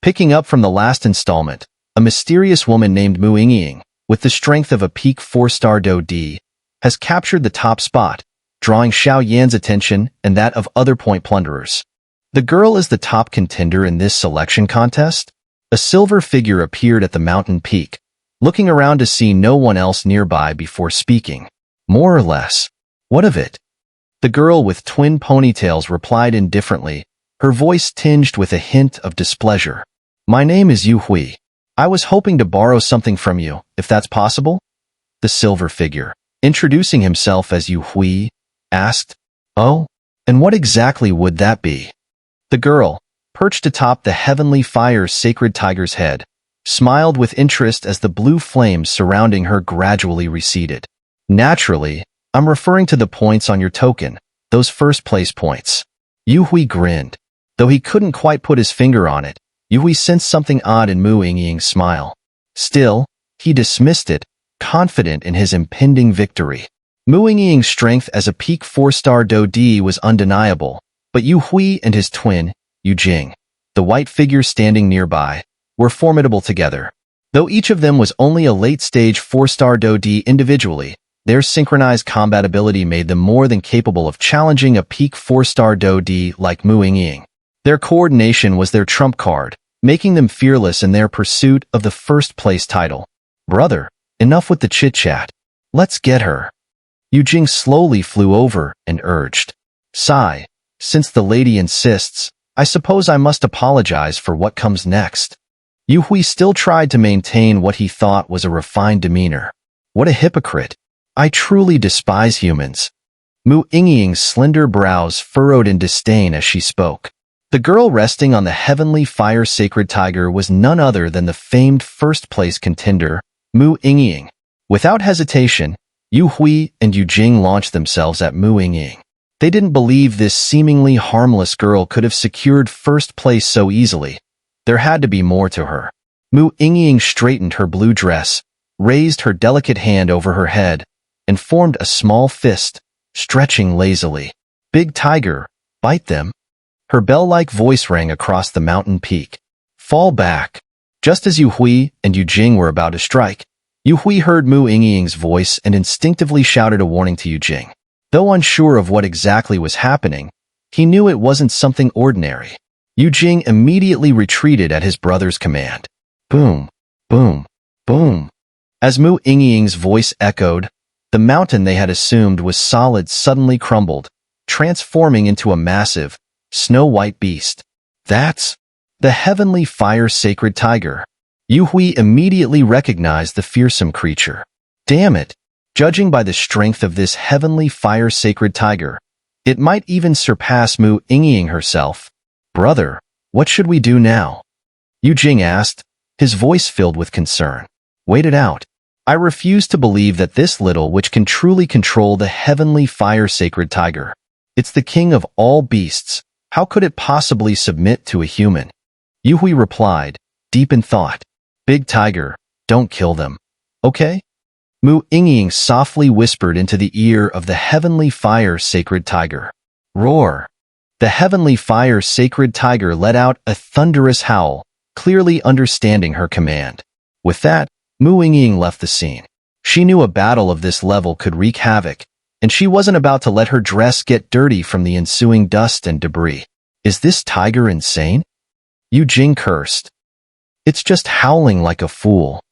Picking up from the last installment, a mysterious woman named Mu Yingying, with the strength of a peak 4-star Do D, has captured the top spot, drawing Xiao Yan's attention and that of other point plunderers. The girl is the top contender in this selection contest? A silver figure appeared at the mountain peak, looking around to see no one else nearby before speaking. More or less. What of it? The girl with twin ponytails replied indifferently, her voice tinged with a hint of displeasure. My name is Yu Hui. I was hoping to borrow something from you, if that's possible? The silver figure, introducing himself as Yu Hui, asked. Oh? And what exactly would that be? The girl, perched atop the heavenly fire's sacred tiger's head, smiled with interest as the blue flames surrounding her gradually receded. Naturally, I'm referring to the points on your token, those first-place points. Yu Hui grinned. Though he couldn't quite put his finger on it, Yu Hui sensed something odd in Mu Yingying's smile. Still, he dismissed it, confident in his impending victory. Mu Yingying's strength as a peak 4-star Do D was undeniable, but Yu Hui and his twin, Yu Jing, the white figure standing nearby, were formidable together. Though each of them was only a late-stage 4-star Do D individually, their synchronized combat ability made them more than capable of challenging a peak 4-star Do D like Mu Yingying. Their coordination was their trump card, making them fearless in their pursuit of the first-place title. Brother, enough with the chit-chat. Let's get her. Yu Jing slowly flew over and urged. Sigh, since the lady insists, I suppose I must apologize for what comes next. Yu Hui still tried to maintain what he thought was a refined demeanor. What a hypocrite. I truly despise humans. Mu Yingying's slender brows furrowed in disdain as she spoke. The girl resting on the heavenly fire sacred tiger was none other than the famed first-place contender, Mu Yingying. Without hesitation, Yu Hui and Yu Jing launched themselves at Mu Yingying. They didn't believe this seemingly harmless girl could have secured first place so easily. There had to be more to her. Mu Yingying straightened her blue dress, raised her delicate hand over her head, and formed a small fist, stretching lazily. Big tiger, bite them. Her bell-like voice rang across the mountain peak. Fall back. Just as Yu Hui and Yu Jing were about to strike, Yu Hui heard Mu Yingying's voice and instinctively shouted a warning to Yu Jing. Though unsure of what exactly was happening, he knew it wasn't something ordinary. Yu Jing immediately retreated at his brother's command. Boom, boom, boom. As Mu Yingying's voice echoed, the mountain they had assumed was solid suddenly crumbled, transforming into a massive, snow-white beast. That's the heavenly fire sacred tiger. Yu Hui immediately recognized the fearsome creature. Damn it! Judging by the strength of this heavenly fire sacred tiger, it might even surpass Mu Yingying herself. Brother, what should we do now? Yu Jing asked, his voice filled with concern. Wait it out. I refuse to believe that this little witch can truly control the heavenly fire sacred tiger. It's the king of all beasts. How could it possibly submit to a human? Yu Hui replied, deep in thought. Big tiger, don't kill them. Okay? Mu Yingying softly whispered into the ear of the heavenly fire sacred tiger. Roar! The heavenly fire sacred tiger let out a thunderous howl, clearly understanding her command. With that, Mu Yingying left the scene. She knew a battle of this level could wreak havoc, and she wasn't about to let her dress get dirty from the ensuing dust and debris. Is this tiger insane? Yu Jing cursed. It's just howling like a fool.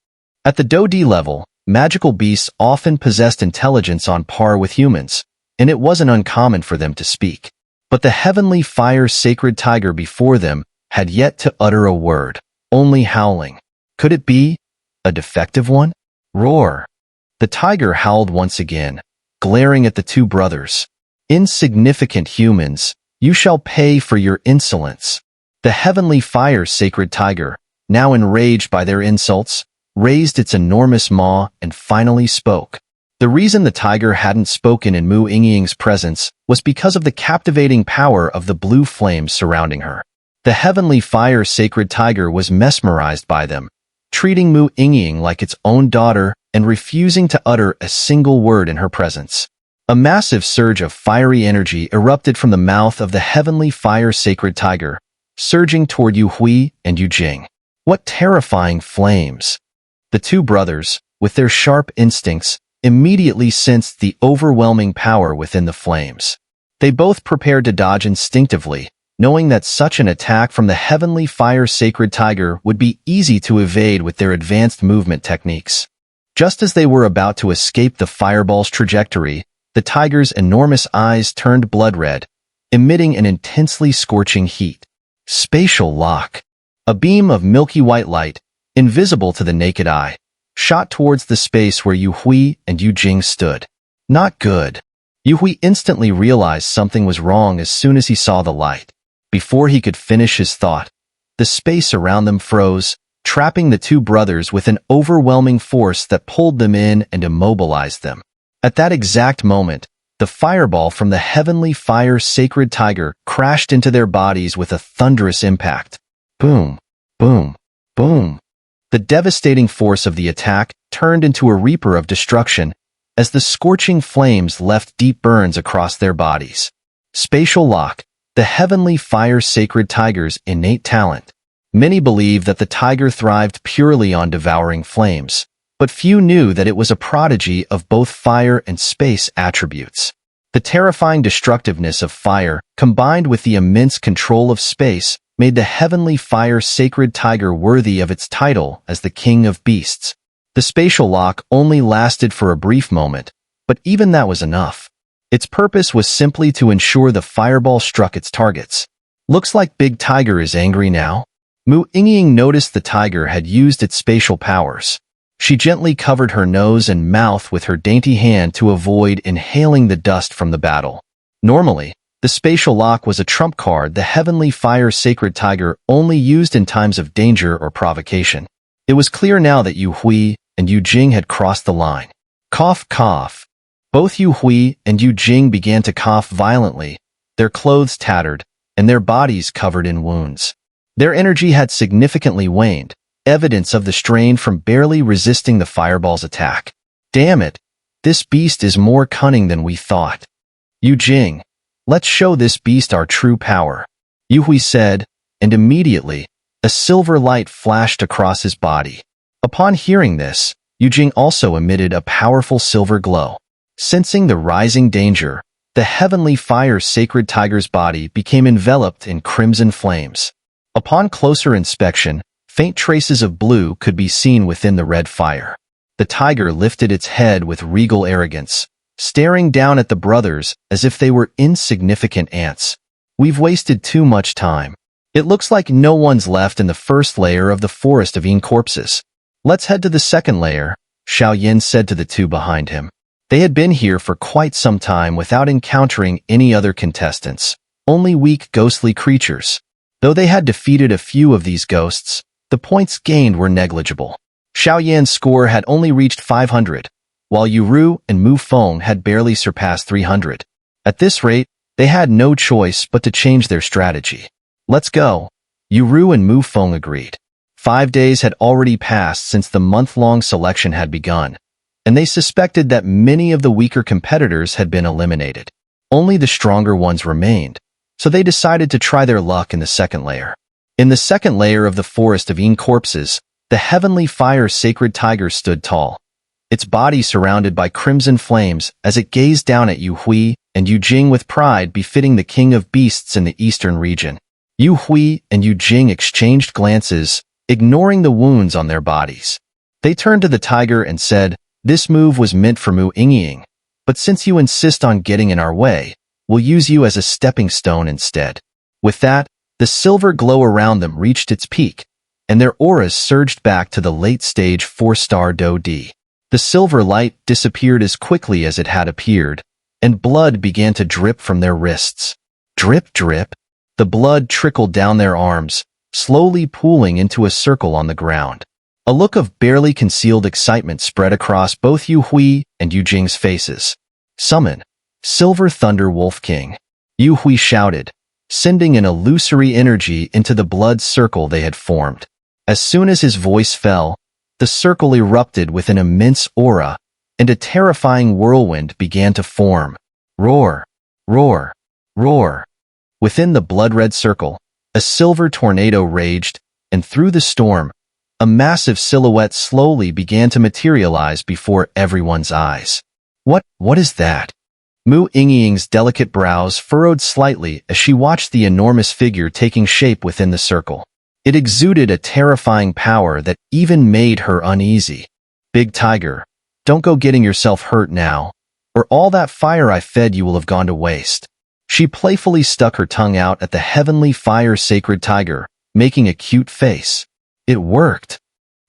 At the Do D level, magical beasts often possessed intelligence on par with humans, and it wasn't uncommon for them to speak. But the heavenly fire sacred tiger before them had yet to utter a word, only howling. Could it be a defective one? Roar! The tiger howled once again, glaring at the two brothers. Insignificant humans, you shall pay for your insolence. The heavenly fire sacred tiger, now enraged by their insults, raised its enormous maw and finally spoke. The reason the tiger hadn't spoken in Mu Yingying's presence was because of the captivating power of the blue flames surrounding her. The heavenly fire sacred tiger was mesmerized by them, treating Mu Yingying like its own daughter and refusing to utter a single word in her presence. A massive surge of fiery energy erupted from the mouth of the heavenly fire sacred tiger, surging toward Yu Hui and Yu Jing. What terrifying flames! The two brothers, with their sharp instincts, immediately sensed the overwhelming power within the flames. They both prepared to dodge instinctively, knowing that such an attack from the heavenly fire sacred tiger would be easy to evade with their advanced movement techniques. Just as they were about to escape the fireball's trajectory, the tiger's enormous eyes turned blood red, emitting an intensely scorching heat. Spatial lock. A beam of milky white light, invisible to the naked eye, shot towards the space where Yu Hui and Yu Jing stood. Not good. Yu Hui instantly realized something was wrong as soon as he saw the light. Before he could finish his thought, the space around them froze, trapping the two brothers with an overwhelming force that pulled them in and immobilized them. At that exact moment, the fireball from the heavenly fire sacred tiger crashed into their bodies with a thunderous impact. Boom, boom, boom. The devastating force of the attack turned into a reaper of destruction as the scorching flames left deep burns across their bodies. Spatial lock, the heavenly fire sacred tiger's innate talent. Many believe that the tiger thrived purely on devouring flames, but few knew that it was a prodigy of both fire and space attributes. The terrifying destructiveness of fire, combined with the immense control of space, made the heavenly fire sacred tiger worthy of its title as the king of beasts. The spatial lock only lasted for a brief moment, but even that was enough. Its purpose was simply to ensure the fireball struck its targets. Looks like Big Tiger is angry now. Mu Yingying noticed the tiger had used its spatial powers. She gently covered her nose and mouth with her dainty hand to avoid inhaling the dust from the battle. Normally, the spatial lock was a trump card the heavenly fire sacred tiger only used in times of danger or provocation. It was clear now that Yu Hui and Yu Jing had crossed the line. Cough, cough. Both Yu Hui and Yu Jing began to cough violently, their clothes tattered, and their bodies covered in wounds. Their energy had significantly waned, evidence of the strain from barely resisting the fireball's attack. Damn it, this beast is more cunning than we thought. Yu Jing, let's show this beast our true power, Yu Hui said, and immediately, a silver light flashed across his body. Upon hearing this, Yu Jing also emitted a powerful silver glow. Sensing the rising danger, the heavenly fire sacred tiger's body became enveloped in crimson flames. Upon closer inspection, faint traces of blue could be seen within the red fire. The tiger lifted its head with regal arrogance, staring down at the brothers as if they were insignificant ants. We've wasted too much time. It looks like no one's left in the first layer of the forest of corpses. Let's head to the second layer, Xiao Yan said to the two behind him. They had been here for quite some time without encountering any other contestants, only weak ghostly creatures. Though they had defeated a few of these ghosts, the points gained were negligible. Xiao Yan's score had only reached 500, while Yu Ru and Mu Feng had barely surpassed 300. At this rate, they had no choice but to change their strategy. Let's go. Yu Ru and Mu Feng agreed. 5 days had already passed since the month-long selection had begun, and they suspected that many of the weaker competitors had been eliminated. Only the stronger ones remained, so they decided to try their luck in the second layer. In the second layer of the forest of corpses, the heavenly fire sacred tiger stood tall, its body surrounded by crimson flames as it gazed down at Yu Hui and Yu Jing with pride befitting the king of beasts in the eastern region. Yu Hui and Yu Jing exchanged glances, ignoring the wounds on their bodies. They turned to the tiger and said, "This move was meant for Mu Yingying, but since you insist on getting in our way, we'll use you as a stepping stone instead." With that, the silver glow around them reached its peak, and their auras surged back to the late-stage 4-star Do D. The silver light disappeared as quickly as it had appeared, and blood began to drip from their wrists. Drip, drip. The blood trickled down their arms, slowly pooling into a circle on the ground. A look of barely concealed excitement spread across both Yu Hui and Yu Jing's faces. "Summon, Silver Thunder Wolf King," Yu Hui shouted, sending an illusory energy into the blood circle they had formed. As soon as his voice fell, the circle erupted with an immense aura, and a terrifying whirlwind began to form. Roar, roar, roar. Within the blood-red circle, A silver tornado raged, and through the storm, a massive silhouette slowly began to materialize before everyone's eyes. What is that? Mu Yingying's delicate brows furrowed slightly as she watched the enormous figure taking shape within the circle. It exuded a terrifying power that even made her uneasy. Big tiger, don't go getting yourself hurt now, or all that fire I fed you will have gone to waste. She playfully stuck her tongue out at the heavenly fire sacred tiger, making a cute face. It worked.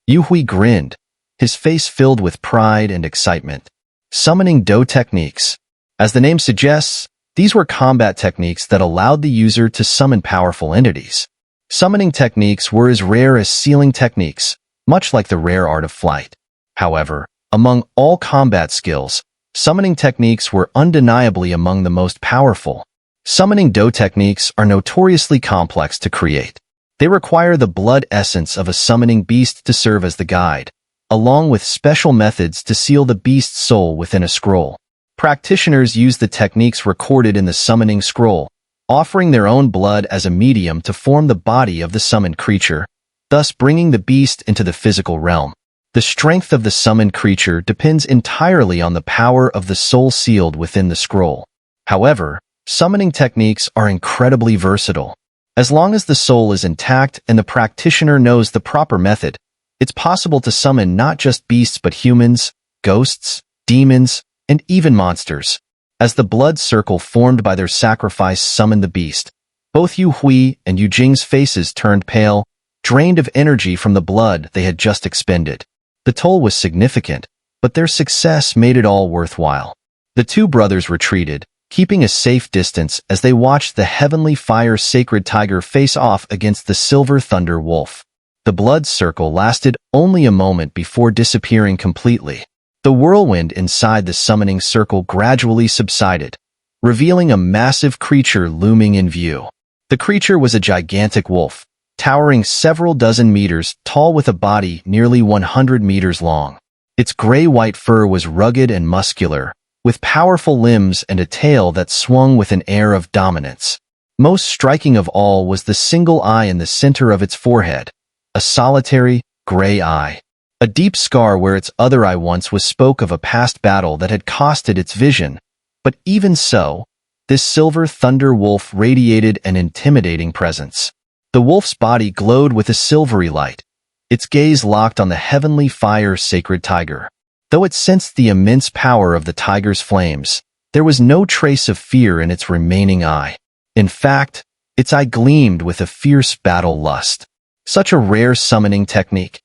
Yu Hui grinned, his face filled with pride and excitement. Summoning Do techniques. As the name suggests, these were combat techniques that allowed the user to summon powerful entities. Summoning techniques were as rare as sealing techniques, much like the rare art of flight. However, among all combat skills, summoning techniques were undeniably among the most powerful. Summoning Do techniques are notoriously complex to create. They require the blood essence of a summoning beast to serve as the guide, along with special methods to seal the beast's soul within a scroll. Practitioners use the techniques recorded in the summoning scroll, offering their own blood as a medium to form the body of the summoned creature, thus bringing the beast into the physical realm. The strength of the summoned creature depends entirely on the power of the soul sealed within the scroll. However, summoning techniques are incredibly versatile. As long as the soul is intact and the practitioner knows the proper method, it's possible to summon not just beasts but humans, ghosts, demons, and even monsters. As the blood circle formed by their sacrifice summoned the beast, both Yu Hui and Yu Jing's faces turned pale, drained of energy from the blood they had just expended. The toll was significant, but their success made it all worthwhile. The two brothers retreated, keeping a safe distance as they watched the heavenly fire sacred tiger face off against the silver thunder wolf. The blood circle lasted only a moment before disappearing completely. The whirlwind inside the summoning circle gradually subsided, revealing a massive creature looming in view. The creature was a gigantic wolf, towering several dozen meters tall with a body nearly 100 meters long. Its gray-white fur was rugged and muscular, with powerful limbs and a tail that swung with an air of dominance. Most striking of all was the single eye in the center of its forehead, a solitary, gray eye. A deep scar where its other eye once was spoke of a past battle that had costed its vision. But even so, this silver thunder wolf radiated an intimidating presence. The wolf's body glowed with a silvery light, its gaze locked on the heavenly fire sacred tiger. Though it sensed the immense power of the tiger's flames, there was no trace of fear in its remaining eye. In fact, its eye gleamed with a fierce battle lust. Such a rare summoning technique.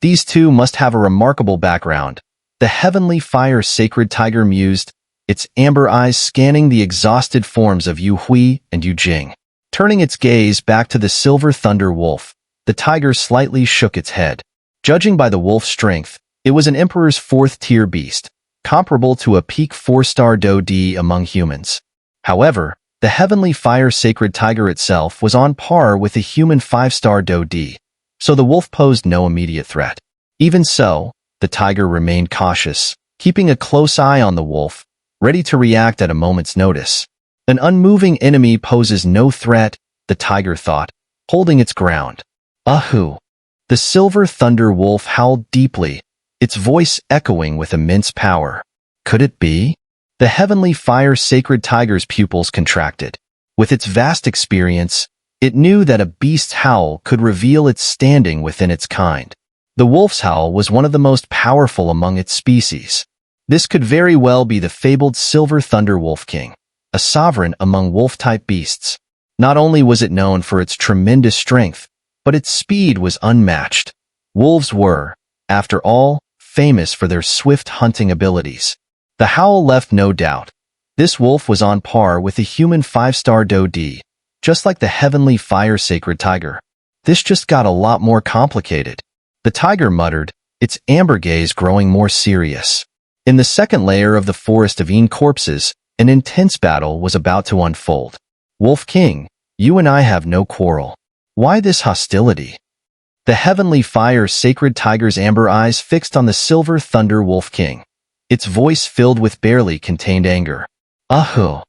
These two must have a remarkable background. The heavenly fire sacred tiger mused, its amber eyes scanning the exhausted forms of Yu Hui and Yu Jing. Turning its gaze back to the silver thunder wolf, the tiger slightly shook its head. Judging by the wolf's strength, it was an emperor's fourth-tier beast, comparable to a peak 4-star Do among humans. However, the heavenly fire sacred tiger itself was on par with a human 5-star Do, so the wolf posed no immediate threat. Even so, the tiger remained cautious, keeping a close eye on the wolf, ready to react at a moment's notice. An unmoving enemy poses no threat, the tiger thought, holding its ground. Ahu! The silver thunder wolf howled deeply, its voice echoing with immense power. Could it be? The heavenly fire sacred tiger's pupils contracted. With its vast experience, it knew that a beast's howl could reveal its standing within its kind. The wolf's howl was one of the most powerful among its species. This could very well be the fabled silver thunder wolf king, a sovereign among wolf-type beasts. Not only was it known for its tremendous strength, but its speed was unmatched. Wolves were, after all, famous for their swift hunting abilities. The howl left no doubt. This wolf was on par with a human 5-star Do, just like the heavenly fire sacred tiger. This just got a lot more complicated. The tiger muttered, its amber gaze growing more serious. In the second layer of the forest of corpses, an intense battle was about to unfold. Wolf King, you and I have no quarrel. Why this hostility? The heavenly fire sacred tiger's amber eyes fixed on the silver thunder wolf king. Its voice filled with barely contained anger. Ahu!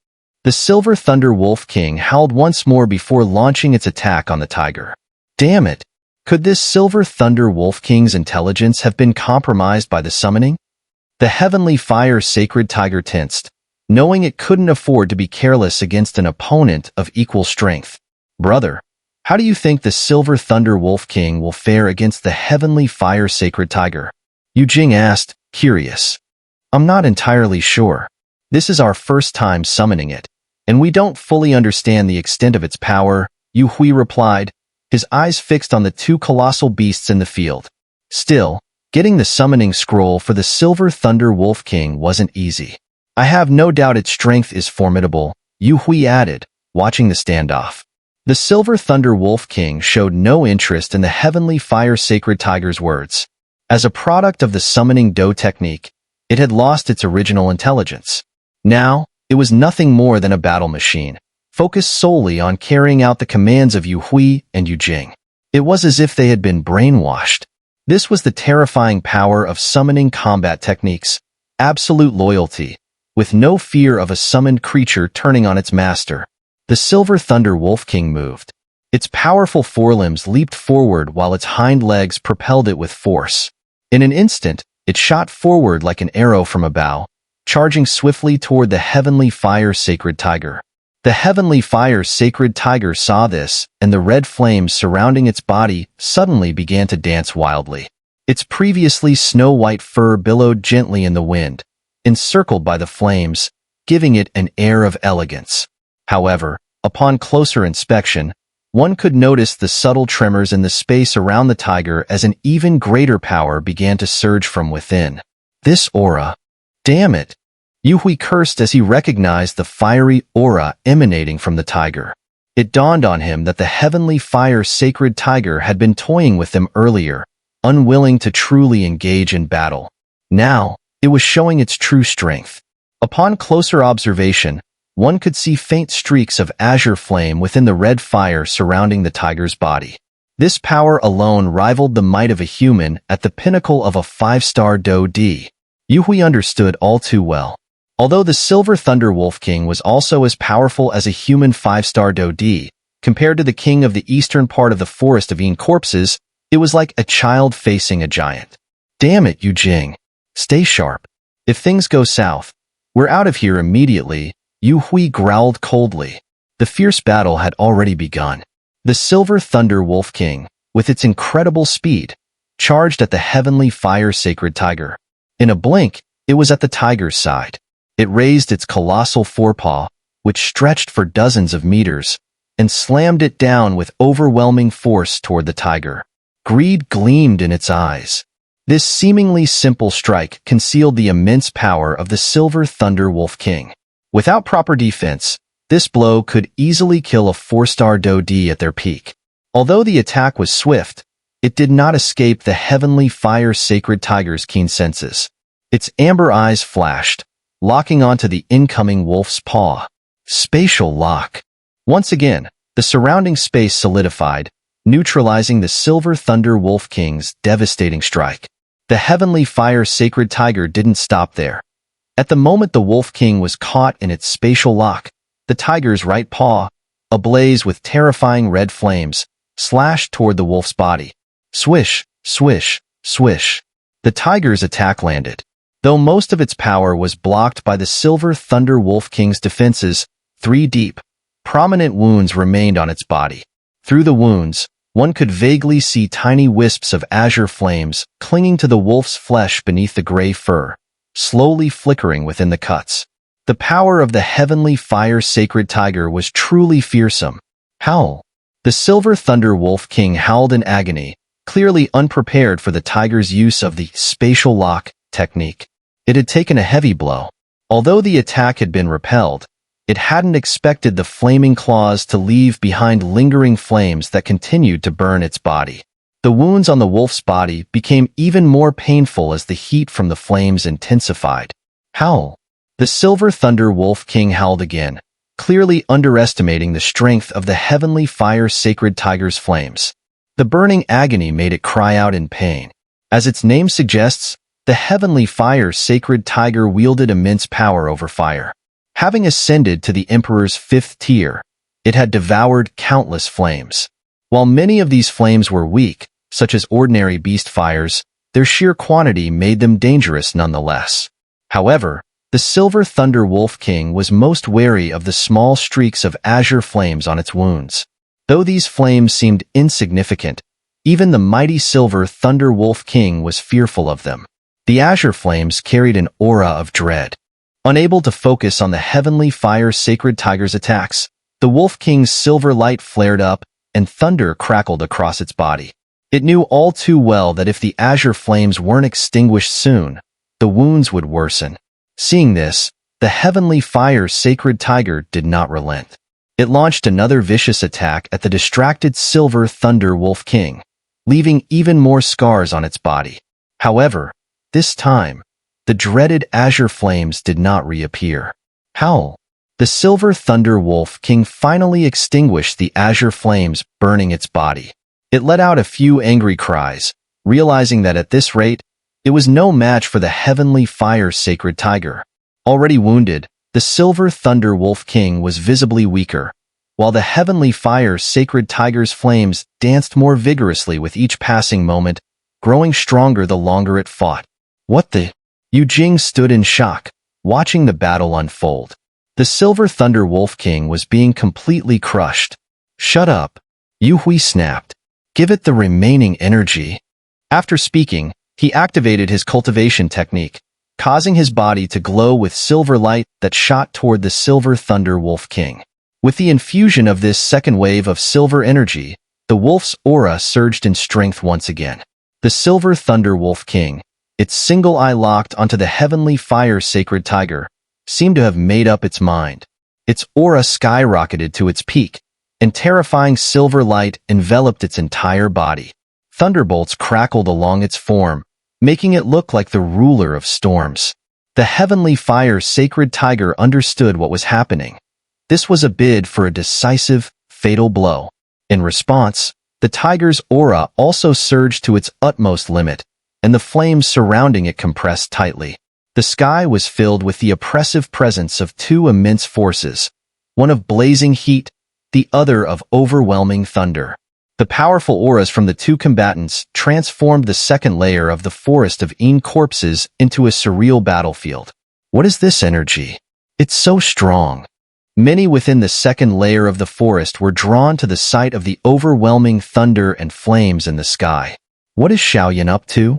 The Silver Thunder Wolf King howled once more before launching its attack on the tiger. Damn it! Could this Silver Thunder Wolf King's intelligence have been compromised by the summoning? The Heavenly Fire Sacred Tiger tensed, knowing it couldn't afford to be careless against an opponent of equal strength. Brother, how do you think the Silver Thunder Wolf King will fare against the Heavenly Fire Sacred Tiger? Yingying asked, curious. I'm not entirely sure. This is our first time summoning it, and we don't fully understand the extent of its power, Yu Hui replied, his eyes fixed on the two colossal beasts in the field. Still, getting the summoning scroll for the Silver Thunder Wolf King wasn't easy. I have no doubt its strength is formidable, Yu Hui added, watching the standoff. The Silver Thunder Wolf King showed no interest in the Heavenly Fire Sacred Tiger's words. As a product of the summoning Do technique, it had lost its original intelligence. Now, it was nothing more than a battle machine, focused solely on carrying out the commands of Yu Hui and Yingying. It was as if they had been brainwashed. This was the terrifying power of summoning combat techniques, absolute loyalty, with no fear of a summoned creature turning on its master. The Silver Thunder Wolf King moved. Its powerful forelimbs leaped forward while its hind legs propelled it with force. In an instant, it shot forward like an arrow from a bow, charging swiftly toward the Heavenly Fire Sacred Tiger. The Heavenly Fire Sacred Tiger saw this, and the red flames surrounding its body suddenly began to dance wildly. Its previously snow-white fur billowed gently in the wind, encircled by the flames, giving it an air of elegance. However, upon closer inspection, one could notice the subtle tremors in the space around the tiger as an even greater power began to surge from within. This aura... Damn it! Yu Hui cursed as he recognized the fiery aura emanating from the tiger. It dawned on him that the Heavenly Fire Sacred Tiger had been toying with them earlier, unwilling to truly engage in battle. Now, it was showing its true strength. Upon closer observation, one could see faint streaks of azure flame within the red fire surrounding the tiger's body. This power alone rivaled the might of a human at the pinnacle of a 5-star Do D. Yu Hui understood all too well. Although the Silver Thunder Wolf King was also as powerful as a human 5-star Do D, compared to the king of the eastern part of the forest of corpses, it was like a child facing a giant. Damn it, Yingying. Stay sharp. If things go south, we're out of here immediately, Yu Hui growled coldly. The fierce battle had already begun. The Silver Thunder Wolf King, with its incredible speed, charged at the Heavenly Fire Sacred Tiger. In a blink, it was at the tiger's side. It raised its colossal forepaw, which stretched for dozens of meters, and slammed it down with overwhelming force toward the tiger. Greed gleamed in its eyes. This seemingly simple strike concealed the immense power of the Silver Thunder Wolf King. Without proper defense, this blow could easily kill a 4-star Do D at their peak. Although the attack was swift, it did not escape the Heavenly Fire Sacred Tiger's keen senses. Its amber eyes flashed, locking onto the incoming wolf's paw. Spatial lock. Once again, the surrounding space solidified, neutralizing the Silver Thunder Wolf King's devastating strike. The Heavenly Fire Sacred Tiger didn't stop there. At the moment the Wolf King was caught in its spatial lock, the tiger's right paw, ablaze with terrifying red flames, slashed toward the wolf's body. Swish, swish, swish. The tiger's attack landed. Though most of its power was blocked by the Silver Thunder Wolf King's defenses, 3 deep, prominent wounds remained on its body. Through the wounds, one could vaguely see tiny wisps of azure flames clinging to the wolf's flesh beneath the gray fur, slowly flickering within the cuts. The power of the Heavenly Fire Sacred Tiger was truly fearsome. Howl. The Silver Thunder Wolf King howled in agony, clearly unprepared for the tiger's use of the spatial lock technique. It had taken a heavy blow. Although the attack had been repelled, it hadn't expected the flaming claws to leave behind lingering flames that continued to burn its body. The wounds on the wolf's body became even more painful as the heat from the flames intensified. Howl. The Silver Thunder Wolf King howled again, clearly underestimating the strength of the Heavenly Fire Sacred Tiger's flames. The burning agony made it cry out in pain. As its name suggests, the Heavenly Fire Sacred Tiger wielded immense power over fire. Having ascended to the Emperor's 5th tier, it had devoured countless flames. While many of these flames were weak, such as ordinary beast fires, their sheer quantity made them dangerous nonetheless. However, the Silver Thunder Wolf King was most wary of the small streaks of azure flames on its wounds. Though these flames seemed insignificant, even the mighty Silver Thunder Wolf King was fearful of them. The azure flames carried an aura of dread. Unable to focus on the heavenly fire sacred tiger's attacks, the Wolf King's silver light flared up and thunder crackled across its body. It knew all too well that if the azure flames weren't extinguished soon, the wounds would worsen. Seeing this, the heavenly fire sacred tiger did not relent. It launched another vicious attack at the distracted Silver Thunder Wolf King, leaving even more scars on its body. However, this time, the dreaded azure flames did not reappear. Howl! The Silver Thunder Wolf King finally extinguished the azure flames burning its body. It let out a few angry cries, realizing that at this rate, it was no match for the heavenly fire sacred tiger. Already wounded, the Silver Thunder Wolf King was visibly weaker, while the heavenly fire sacred tiger's flames danced more vigorously with each passing moment, growing stronger the longer it fought. What the? Yingying stood in shock, watching the battle unfold. The Silver Thunder Wolf King was being completely crushed. Shut up! Yingying snapped. Give it the remaining energy. After speaking, he activated his cultivation technique, causing his body to glow with silver light that shot toward the Silver Thunder Wolf King. With the infusion of this second wave of silver energy, the wolf's aura surged in strength once again. The Silver Thunder Wolf King, its single eye locked onto the heavenly fire sacred tiger, seemed to have made up its mind. Its aura skyrocketed to its peak, and terrifying silver light enveloped its entire body. Thunderbolts crackled along its form, making it look like the ruler of storms. The heavenly fire sacred tiger understood what was happening. This was a bid for a decisive, fatal blow. In response, the tiger's aura also surged to its utmost limit, and the flames surrounding it compressed tightly. The sky was filled with the oppressive presence of two immense forces, one of blazing heat, the other of overwhelming thunder. The powerful auras from the two combatants transformed the second layer of the forest of corpses into a surreal battlefield. What is this energy? It's so strong. Many within the second layer of the forest were drawn to the sight of the overwhelming thunder and flames in the sky. What is Xiaoyan up to?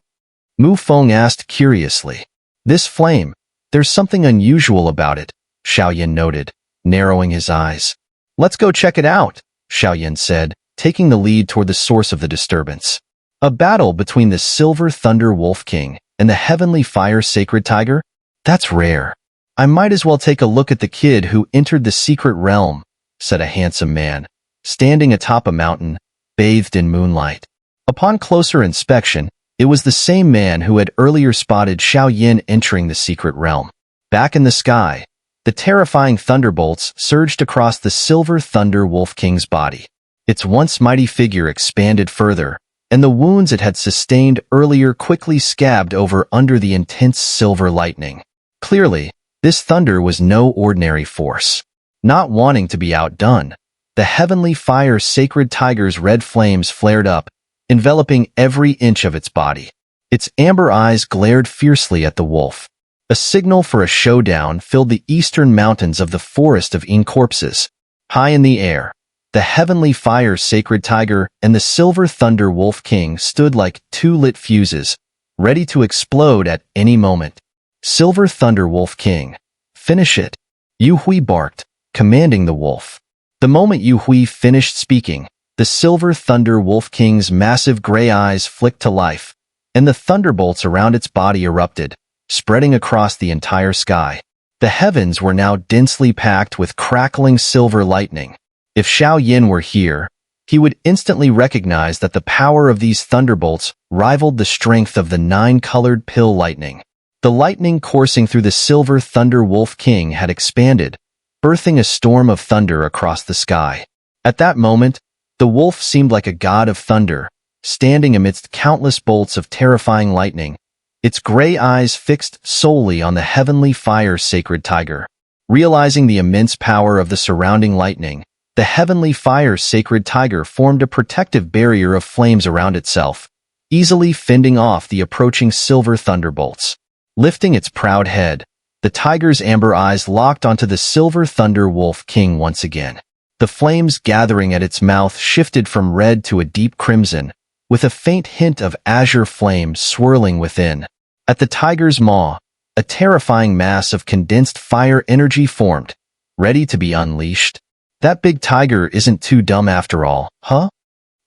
Mu Feng asked curiously. This flame, there's something unusual about it, Xiaoyan noted, narrowing his eyes. Let's go check it out, Xiaoyan said, taking the lead toward the source of the disturbance. A battle between the Silver Thunder Wolf King and the Heavenly Fire Sacred Tiger? That's rare. I might as well take a look at the kid who entered the secret realm, said a handsome man, standing atop a mountain, bathed in moonlight. Upon closer inspection, it was the same man who had earlier spotted Xiaoyan entering the secret realm. Back in the sky, the terrifying thunderbolts surged across the Silver Thunder Wolf King's body. Its once mighty figure expanded further, and the wounds it had sustained earlier quickly scabbed over under the intense silver lightning. Clearly, this thunder was no ordinary force. Not wanting to be outdone, the heavenly fire sacred tiger's red flames flared up, enveloping every inch of its body. Its amber eyes glared fiercely at the wolf. A signal for a showdown filled the eastern mountains of the forest of corpses. High in the air, the heavenly fire sacred tiger and the Silver Thunder Wolf King stood like two lit fuses, ready to explode at any moment. Silver Thunder Wolf King, finish it, Yingying barked, commanding the wolf. The moment Yingying finished speaking, the Silver Thunder Wolf King's massive gray eyes flicked to life, and the thunderbolts around its body erupted, spreading across the entire sky. The heavens were now densely packed with crackling silver lightning. If Xiaoyan were here, he would instantly recognize that the power of these thunderbolts rivaled the strength of the nine-colored pill lightning. The lightning coursing through the Silver Thunder Wolf King had expanded, birthing a storm of thunder across the sky. At that moment, the wolf seemed like a god of thunder, standing amidst countless bolts of terrifying lightning, its gray eyes fixed solely on the heavenly fire sacred tiger. Realizing the immense power of the surrounding lightning, the heavenly fire sacred tiger formed a protective barrier of flames around itself, easily fending off the approaching silver thunderbolts. Lifting its proud head, the tiger's amber eyes locked onto the silver thunder wolf king once again. The flames gathering at its mouth shifted from red to a deep crimson, with a faint hint of azure flame swirling within. At the tiger's maw, a terrifying mass of condensed fire energy formed, ready to be unleashed. That big tiger isn't too dumb after all, huh?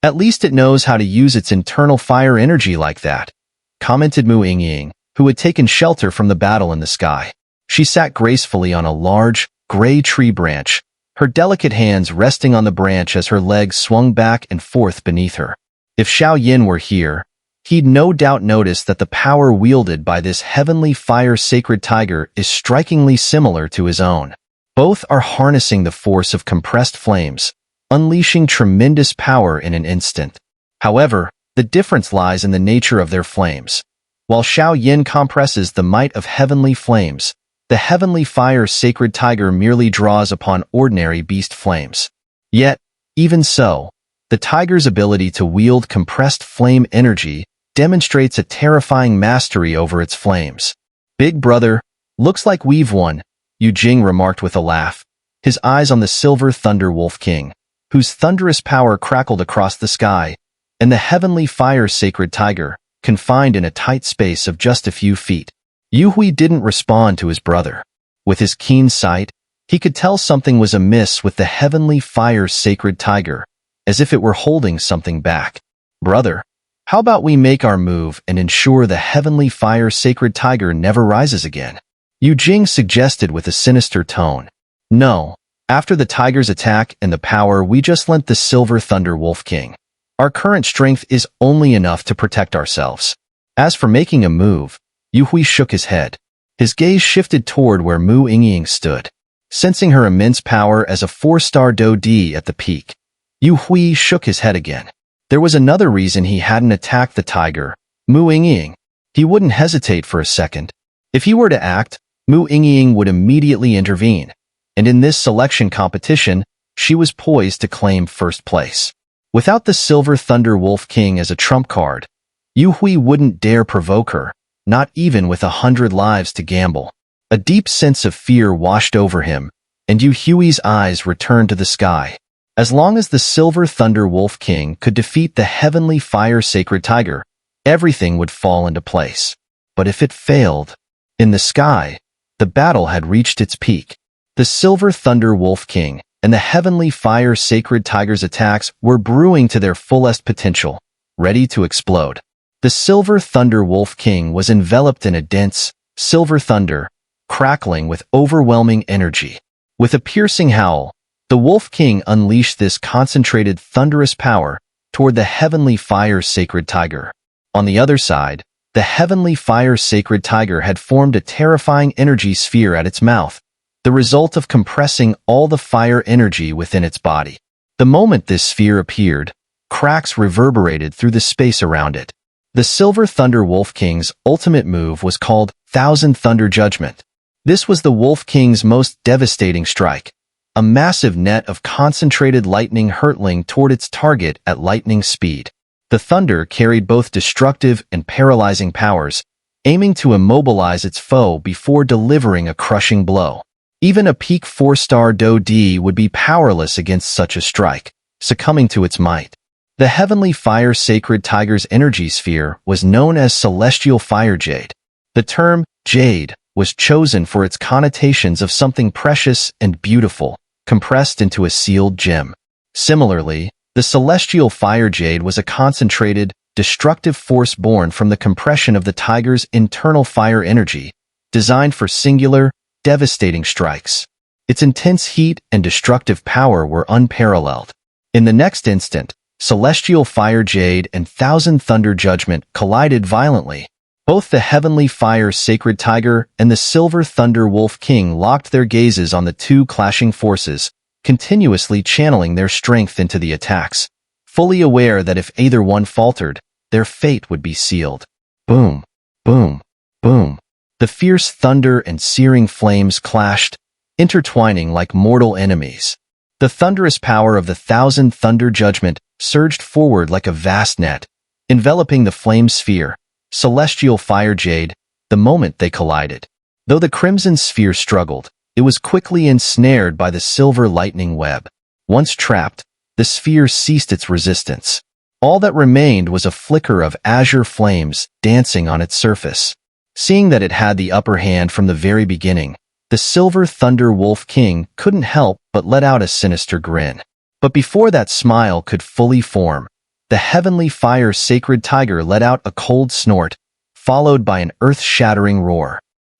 At least it knows how to use its internal fire energy like that, commented Mu Yingying, who had taken shelter from the battle in the sky. She sat gracefully on a large, gray tree branch, her delicate hands resting on the branch as her legs swung back and forth beneath her. If Xiao Yin were here, he'd no doubt notice that the power wielded by this heavenly fire sacred tiger is strikingly similar to his own. Both are harnessing the force of compressed flames, unleashing tremendous power in an instant. However, the difference lies in the nature of their flames. While Xiao Yin compresses the might of heavenly flames, the heavenly fire sacred tiger merely draws upon ordinary beast flames. Yet, even so, the tiger's ability to wield compressed flame energy demonstrates a terrifying mastery over its flames. "Big brother, looks like we've won," Yu Jing remarked with a laugh, his eyes on the silver thunder wolf king, whose thunderous power crackled across the sky, and the heavenly fire sacred tiger, confined in a tight space of just a few feet. Yu Hui didn't respond to his brother. With his keen sight, he could tell something was amiss with the heavenly fire sacred tiger, as if it were holding something back. "Brother, how about we make our move and ensure the heavenly fire sacred tiger never rises again?" Yu Jing suggested with a sinister tone. "No, after the tiger's attack and the power we just lent the silver thunder wolf king, our current strength is only enough to protect ourselves. As for making a move," Yu Hui shook his head. His gaze shifted toward where Mu Yingying stood. Sensing her immense power as a 4-star Do-D at the peak, Yu Hui shook his head again. There was another reason he hadn't attacked the tiger, Mu Yingying. He wouldn't hesitate for a second. If he were to act, Mu Yingying would immediately intervene, and in this selection competition, she was poised to claim first place. Without the Silver Thunder Wolf King as a trump card, Yu Hui wouldn't dare provoke her, not even with 100 lives to gamble. A deep sense of fear washed over him, and Yu Hui's eyes returned to the sky. As long as the Silver Thunder Wolf King could defeat the Heavenly Fire Sacred Tiger, everything would fall into place. But if it failed, in the sky, the battle had reached its peak. The Silver Thunder Wolf King and the Heavenly Fire Sacred Tiger's attacks were brewing to their fullest potential, ready to explode. The Silver Thunder Wolf King was enveloped in a dense, silver thunder, crackling with overwhelming energy. With a piercing howl, the Wolf King unleashed this concentrated thunderous power toward the Heavenly Fire Sacred Tiger. On the other side, the Heavenly Fire Sacred Tiger had formed a terrifying energy sphere at its mouth, the result of compressing all the fire energy within its body. The moment this sphere appeared, cracks reverberated through the space around it. The Silver Thunder Wolf King's ultimate move was called Thousand Thunder Judgment. This was the Wolf King's most devastating strike, a massive net of concentrated lightning hurtling toward its target at lightning speed. The thunder carried both destructive and paralyzing powers, aiming to immobilize its foe before delivering a crushing blow. Even a peak 4-star Do-D would be powerless against such a strike, succumbing to its might. The Heavenly Fire Sacred Tiger's energy sphere was known as Celestial Fire Jade. The term jade was chosen for its connotations of something precious and beautiful, compressed into a sealed gem. Similarly, the Celestial Fire Jade was a concentrated, destructive force born from the compression of the tiger's internal fire energy, designed for singular, devastating strikes. Its intense heat and destructive power were unparalleled. In the next instant, Celestial Fire Jade and Thousand Thunder Judgment collided violently. Both the Heavenly Fire Sacred Tiger and the Silver Thunder Wolf King locked their gazes on the two clashing forces, continuously channeling their strength into the attacks, fully aware that if either one faltered, their fate would be sealed. Boom, boom, boom. The fierce thunder and searing flames clashed, intertwining like mortal enemies. The thunderous power of the thousand thunder judgment surged forward like a vast net, enveloping the flame sphere, celestial fire jade, the moment they collided. Though the crimson sphere struggled, it was quickly ensnared by the silver lightning web. Once trapped, the sphere ceased its resistance. All that remained was a flicker of azure flames dancing on its surface. Seeing that it had the upper hand from the very beginning, the Silver Thunder Wolf King couldn't help but let out a sinister grin. But before that smile could fully form, the Heavenly Fire Sacred Tiger let out a cold snort, followed by an earth-shattering roar.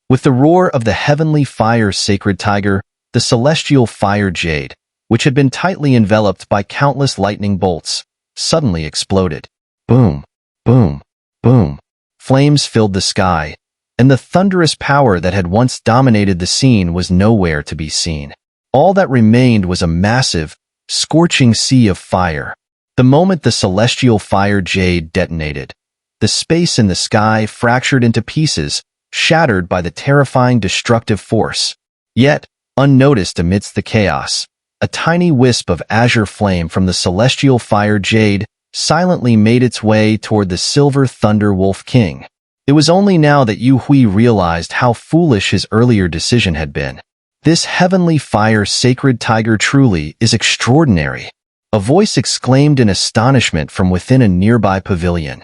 With the roar of the Heavenly Fire Sacred Tiger, the Celestial Fire Jade, which had been tightly enveloped by countless lightning bolts, suddenly exploded. Boom, boom, boom. Flames filled the sky, and the thunderous power that had once dominated the scene was nowhere to be seen. All that remained was a massive, scorching sea of fire. The moment the Celestial Fire Jade detonated, the space in the sky fractured into pieces, shattered by the terrifying destructive force. Yet, unnoticed amidst the chaos, a tiny wisp of azure flame from the Celestial Fire Jade silently made its way toward the Silver Thunder Wolf King. It was only now that Yu Hui realized how foolish his earlier decision had been. This Heavenly Fire Sacred Tiger truly is extraordinary. A voice exclaimed in astonishment from within a nearby pavilion.